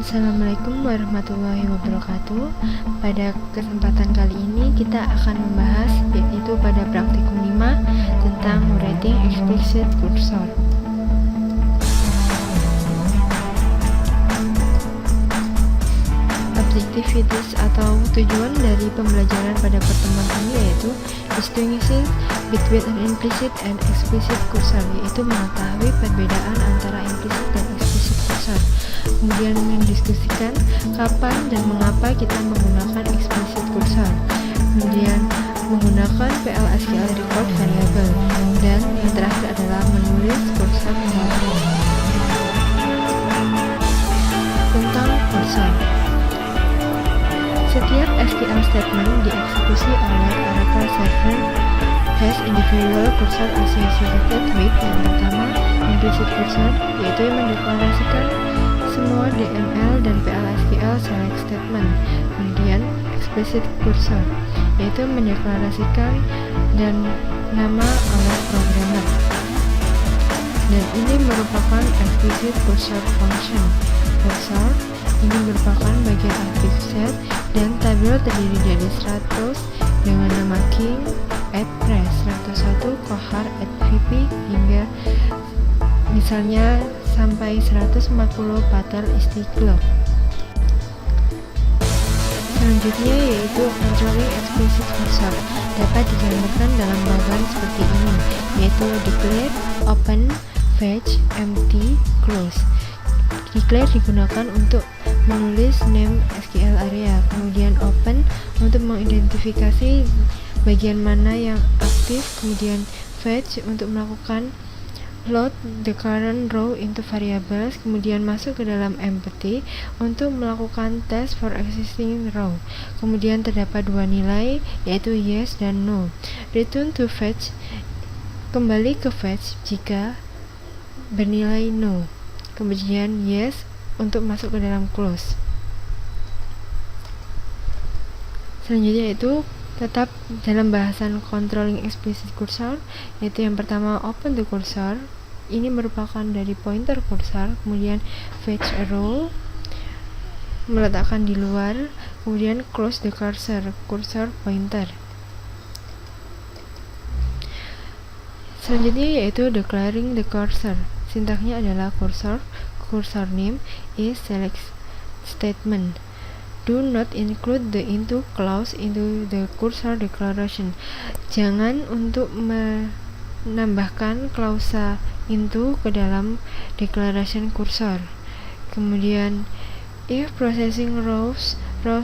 Assalamualaikum warahmatullahi wabarakatuh. Pada kesempatan kali ini kita akan membahas yaitu pada praktikum 5 tentang writing explicit cursor. Objectivities atau tujuan dari pembelajaran pada pertemuan ini yaitu distinguishing between an implicit and explicit cursor, yaitu mengetahui perbedaan antara implicit dan explicit cursor. Kemudian mendiskusikan kapan dan mengapa kita menggunakan explicit cursor. Kemudian menggunakan PL/SQL record variable, dan yang terakhir adalah menulis cursor tentang cursor. Setiap SQL statement dieksekusi oleh Oracle server has individual cursor associated with. Yang pertama, implicit cursor, yaitu yang mendeklarasikan semua DML dan PL/SQL select statement. Kemudian explicit cursor, yaitu mendeklarasikan dan nama oleh programmer. Dan ini merupakan explicit cursor function. Cursor ini merupakan bagian aktif set dan tabel terdiri dari 100 dengan nama king, @press, 101 kohar @vp hingga misalnya sampai 140 patel istiqlal. Selanjutnya yaitu controlling explicit cursor dapat digambarkan dalam bagan seperti ini, yaitu declare, open, fetch, empty, close. Declare digunakan untuk menulis name SQL area, kemudian open untuk mengidentifikasi bagian mana yang aktif, kemudian fetch untuk melakukan load the current row into variables, kemudian masuk ke dalam empty untuk melakukan test for existing row. Kemudian terdapat dua nilai yaitu yes dan no. Return to fetch, kembali ke fetch jika bernilai no. Kemudian yes untuk masuk ke dalam close. Selanjutnya itu tetap dalam bahasan controlling explicit cursor, yaitu yang pertama open the cursor, ini merupakan dari pointer cursor, kemudian fetch a row meletakkan di luar, kemudian close the cursor, cursor pointer. Selanjutnya yaitu declaring the cursor, sintaknya adalah cursor name is select statement. Do not include the into clause into the cursor declaration. Jangan untuk menambahkan klausa into ke dalam declaration cursor. Kemudian if processing rows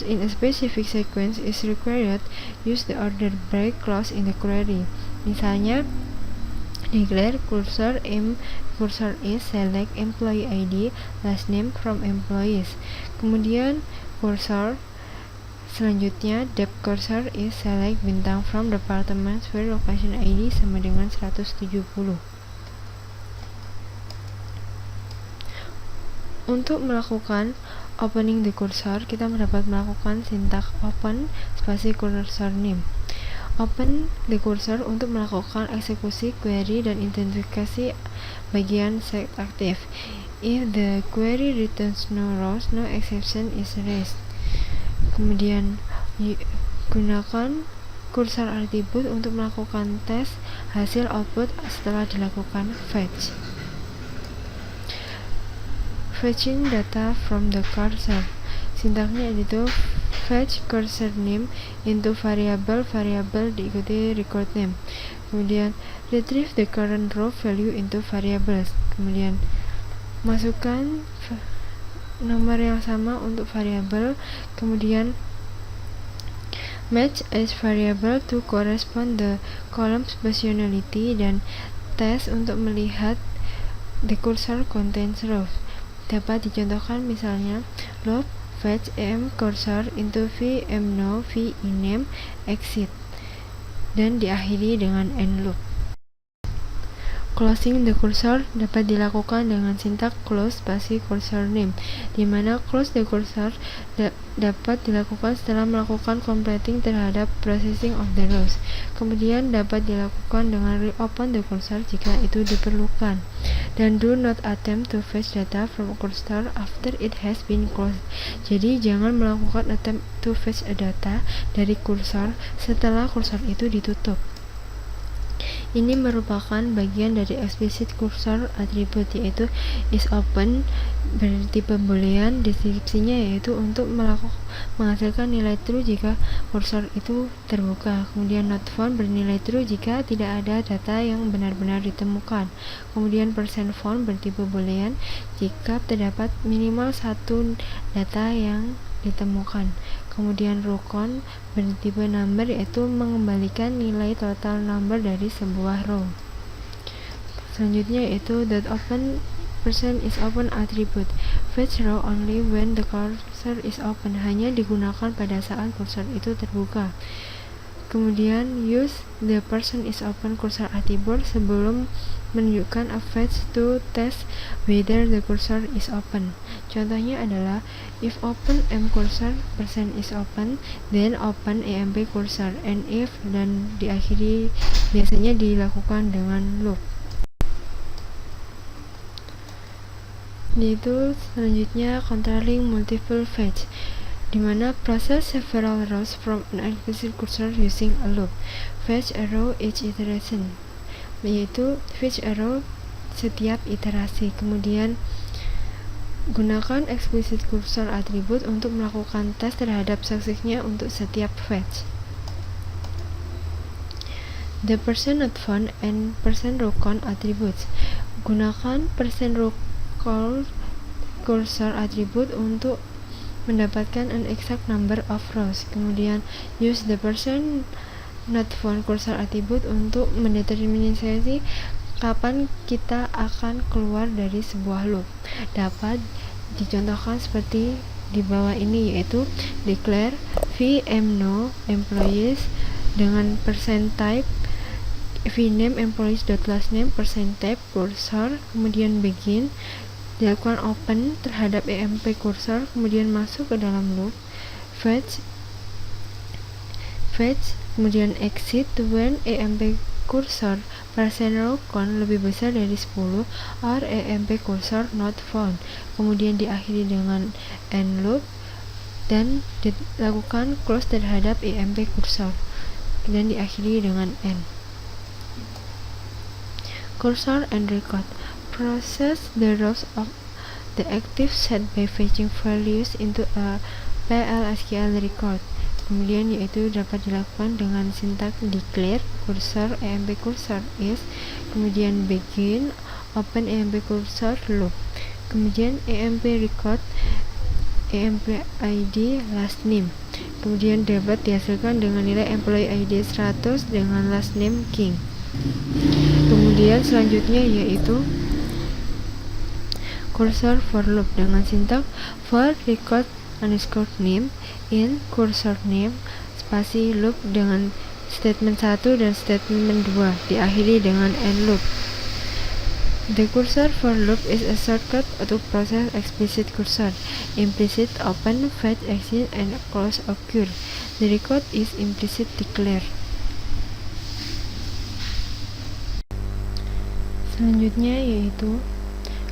in a specific sequence is required, use the order break clause in the query. Misalnya declare cursor is select employee ID last name from employees. Kemudian cursor selanjutnya depth cursor is select bintang from departments where location ID sama dengan 170. Untuk melakukan opening the cursor, kita dapat melakukan sintak open spasi cursor name. Open the cursor untuk melakukan eksekusi query dan identifikasi bagian set aktif. If the query returns no rows, no exception is raised. Kemudian gunakan cursor attribute untuk melakukan tes hasil output setelah dilakukan fetch. Fetching data from the cursor, sintaknya itu fetch cursor name into variable diikuti record name. Kemudian retrieve the current row value into variables. Kemudian masukkan nomor yang sama untuk variabel, kemudian match as variable to correspond the column speciality, dan tes untuk melihat the cursor contains rows. Dapat dicontohkan misalnya loop fetch m cursor into v m no v ename exit, dan diakhiri dengan end loop. Closing the cursor dapat dilakukan dengan sintaks close spasi cursor name, di mana close the cursor dapat dilakukan setelah melakukan completing terhadap processing of the rows. Kemudian dapat dilakukan dengan reopen the cursor jika itu diperlukan. Dan do not attempt to fetch data from cursor after it has been closed. Jadi jangan melakukan attempt to fetch a data dari kursor setelah kursor itu ditutup. Ini merupakan bagian dari explicit cursor attribute, yaitu isOpen bertipe boolean. Deskripsinya yaitu untuk menghasilkan nilai true jika kursor itu terbuka. Kemudian notFound bernilai true jika tidak ada data yang benar-benar ditemukan. Kemudian %found bertipe boolean jika terdapat minimal satu data yang ditemukan. Kemudian rowCount bertipe number, yaitu mengembalikan nilai total number dari sebuah row. Selanjutnya yaitu .open %isOpen attribute. Fetch row only when the cursor is open, hanya digunakan pada saat kursor itu terbuka. Kemudian use the %isOpen cursor attribute sebelum menunjukkan a fetch to test whether the cursor is open. Contohnya adalah if open mCursor %isOpen, then open emp cursor, and if, dan diakhiri biasanya dilakukan dengan loop. Yaitu selanjutnya controlling multiple fetch, di mana process several rows from an explicit cursor using a loop. Fetch a row each iteration, yaitu fetch a row setiap iterasi. Kemudian gunakan explicit cursor attribute untuk melakukan tes terhadap suksesnya untuk setiap fetch. The %notFound and %rowCount attributes. Gunakan %rowCount cursor attribute untuk mendapatkan an exact number of rows. Kemudian use the %notFound cursor attribute untuk mendeterminasi kapan kita akan keluar dari sebuah loop. Dapat dicontohkan seperti di bawah ini, yaitu declare vmno employees dengan %type vname employees.lastname %type cursor, kemudian begin, dilakukan open terhadap emp cursor, kemudian masuk ke dalam loop, fetch, kemudian exit when emp cursor %rowCount lebih besar dari 10 or emp cursor not found. Kemudian diakhiri dengan end loop dan dilakukan close terhadap emp cursor dan diakhiri dengan end. Cursor and record. Process the rows of the active set by fetching values into a PL/SQL record. Kemudian yaitu dapat dilakukan dengan sintaks declare cursor emp cursor is, kemudian begin open emp cursor loop, kemudian emp record emp id last name. Kemudian dapat dihasilkan dengan nilai employee id 100 dengan last name king. Kemudian selanjutnya yaitu cursor for loop dengan sintaks for record underscore name in cursor name spasi loop dengan statement 1 dan statement 2 diakhiri dengan end loop. The cursor for loop is a shortcut to process explicit cursor. Implicit open, fetch, exit, and close occur. The record is implicit declare. Selanjutnya yaitu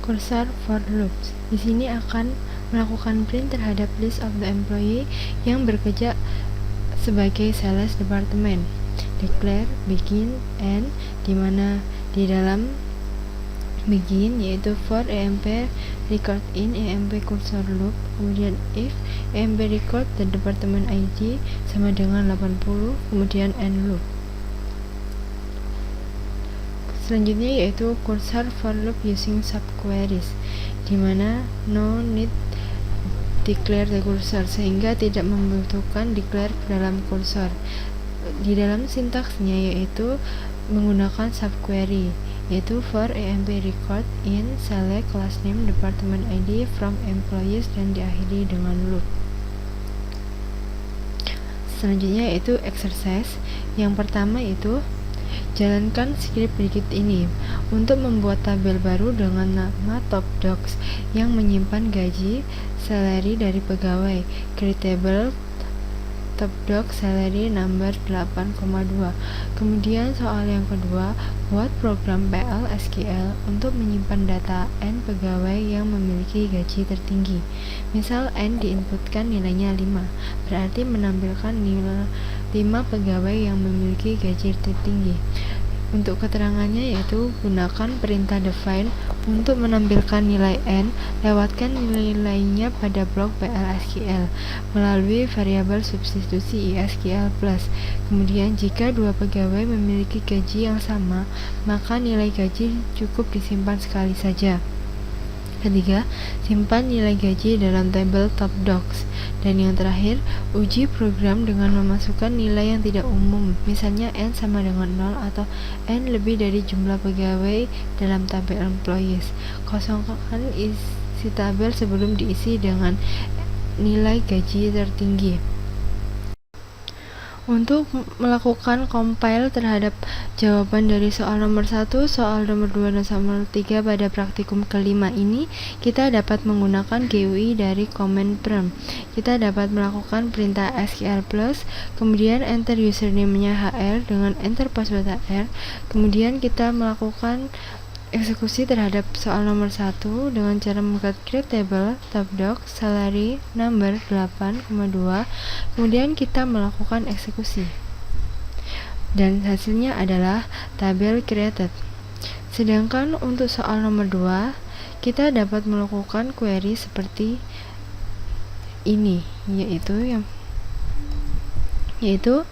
cursor for loops. Di sini akan melakukan print terhadap list of the employee yang bekerja sebagai sales department. Declare, begin, end, di mana di dalam begin yaitu for emp record in emp cursor loop, kemudian if emp record the department id sama dengan 80, kemudian end loop. Selanjutnya yaitu cursor for loop using subqueries, di mana no need declare the cursor, sehingga tidak membutuhkan declare dalam cursor. Di dalam sintaksnya yaitu menggunakan subquery, yaitu for emp record in select class name department id from employees dan diakhiri dengan loop. Selanjutnya yaitu exercise. Yang pertama itu Jalankan skrip berikut ini untuk membuat tabel baru dengan nama TopDocs yang menyimpan gaji salary dari pegawai. Create table TopDocs salary number 8,2. Kemudian soal yang kedua, buat program PL SQL untuk menyimpan data N pegawai yang memiliki gaji tertinggi. Misal N diinputkan nilainya 5, berarti menampilkan nilai 5 pegawai yang memiliki gaji tertinggi. Untuk keterangannya yaitu gunakan perintah define untuk menampilkan nilai N, lewatkan nilainya pada blok PL/SQL melalui variabel substitusi ISQL+. Kemudian jika dua pegawai memiliki gaji yang sama, maka nilai gaji cukup disimpan sekali saja. Ketiga, simpan nilai gaji dalam tabel TopDocs. Dan yang terakhir, uji program dengan memasukkan nilai yang tidak umum, misalnya N sama dengan 0 atau N lebih dari jumlah pegawai dalam tabel employees. Kosongkan isi tabel sebelum diisi dengan nilai gaji tertinggi. Untuk melakukan compile terhadap jawaban dari soal nomor 1, soal nomor 2, dan soal nomor 3 pada praktikum kelima ini, kita dapat menggunakan GUI dari command prompt. Kita dapat melakukan perintah SQL+, kemudian enter username-nya HR dengan enter password HR, kemudian kita melakukan eksekusi terhadap soal nomor 1 dengan cara membuat create table TopDocs salary number 8,2, kemudian kita melakukan eksekusi dan hasilnya adalah tabel created. Sedangkan untuk soal nomor 2 kita dapat melakukan query seperti ini, yaitu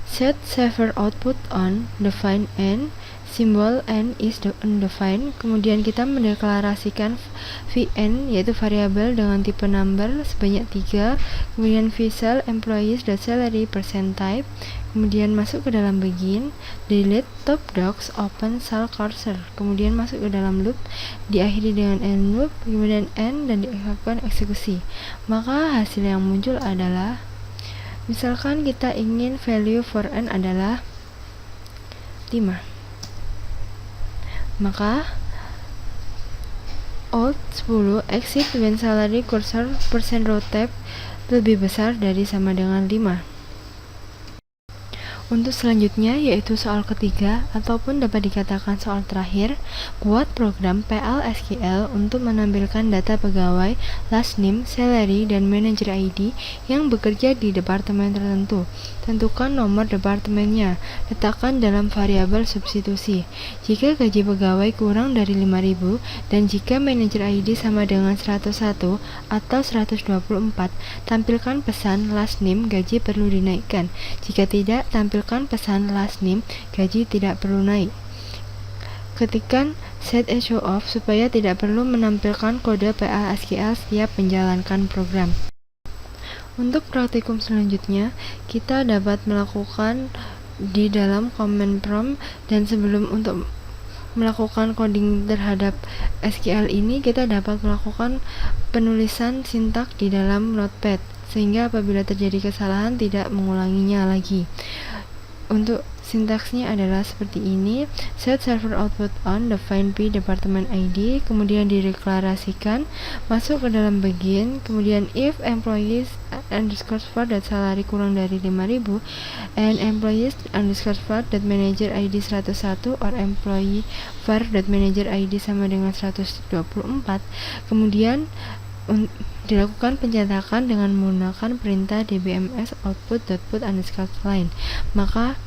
set server output on define N, simbol N is undefined. Kemudian kita mendeklarasikan VN yaitu variabel dengan tipe number sebanyak 3, kemudian vcell employees.salary percent type, kemudian masuk ke dalam begin, delete TopDocs open cell cursor, kemudian masuk ke dalam loop, diakhiri dengan end loop, kemudian end, dan dilakukan eksekusi. Maka hasil yang muncul adalah, misalkan kita ingin value for N adalah 5, maka out 10 exit when salary cursor percent row tab lebih besar dari sama dengan 5. Untuk selanjutnya yaitu soal ketiga ataupun dapat dikatakan soal terakhir, buat program PL SQL untuk menampilkan data pegawai, last name, salary, dan manager ID yang bekerja di departemen tertentu. Tentukan nomor departemennya, letakkan dalam variabel substitusi. Jika gaji pegawai kurang dari 5.000 dan jika manager ID sama dengan 101 atau 124, tampilkan pesan last name gaji perlu dinaikkan. Jika tidak, tampilkan pesan last name gaji tidak perlu naik. Ketikkan set as show off supaya tidak perlu menampilkan kode PL SQL setiap menjalankan program. Untuk praktikum selanjutnya, kita dapat melakukan di dalam command prompt, dan sebelum untuk melakukan coding terhadap SQL ini, kita dapat melakukan penulisan sintak di dalam notepad sehingga apabila terjadi kesalahan tidak mengulanginya lagi. Untuk sintaksnya adalah seperti ini: set server output on, define P department ID, kemudian dideklarasikan, masuk ke dalam begin, kemudian if employees underscore start salary kurang dari 5.000 and employees underscore start manager ID 101 or employee var.manager ID sama dengan 124, kemudian dilakukan pencetakan dengan menggunakan perintah dbms output.put underscore line, maka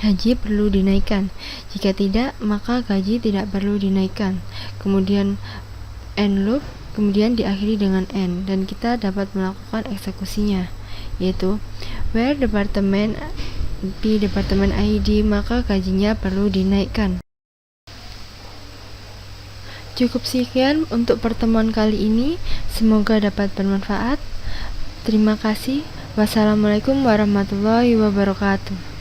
gaji perlu dinaikkan. Jika tidak, maka gaji tidak perlu dinaikkan. Kemudian end loop, kemudian diakhiri dengan end, dan kita dapat melakukan eksekusinya, yaitu where department di departemen ID, maka gajinya perlu dinaikkan. Cukup sekian untuk pertemuan kali ini, semoga dapat bermanfaat. Terima kasih. Wassalamualaikum warahmatullahi wabarakatuh.